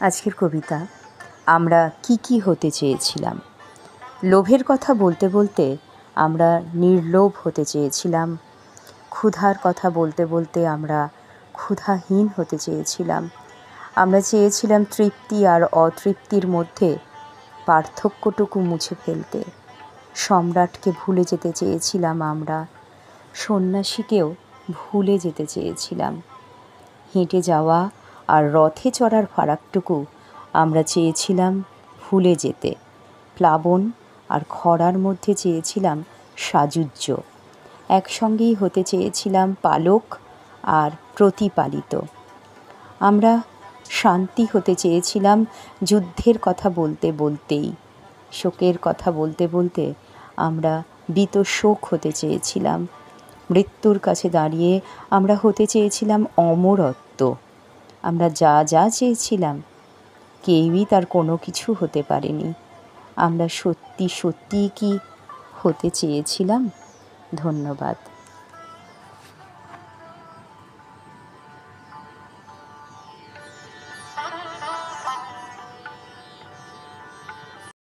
আজকের কবিতা আমরা কি হতে চেয়েছিলাম। লোভের কথা বলতে বলতে আমরা নির্লোভ হতে চেয়েছিলাম। ক্ষুধার কথা বলতে বলতে আমরা ক্ষুধাহীন হতে চেয়েছিলাম। আমরা চেয়েছিলাম তৃপ্তি আর অতৃপ্তির মধ্যে পার্থক্যটুকু মুছে ফেলতে। সম্রাটকে ভুলে যেতে চেয়েছিলাম আমরা, সন্ন্যাসীকেও ভুলে যেতে চেয়েছিলাম। হেঁটে যাওয়া আর রথে চড়ার ফারাকটুকু আমরা চেয়েছিলাম ভুলে যেতে। প্লাবন আর খরার মধ্যে চেয়েছিলাম সাযুজ্য। একসঙ্গেই হতে চেয়েছিলাম পালক আর প্রতিপালিত। আমরা শান্তি হতে চেয়েছিলাম যুদ্ধের কথা বলতে বলতেই। শোকের কথা বলতে বলতে আমরা বীতশোক হতে চেয়েছিলাম। মৃত্যুর কাছে দাঁড়িয়ে আমরা হতে চেয়েছিলাম অমরত্ব। আমরা যা যা চেয়েছিলাম কেউই তার কোনো কিছু হতে পারেনি। আমরা সত্যি সত্যিই কি হতে চেয়েছিলাম? ধন্যবাদ।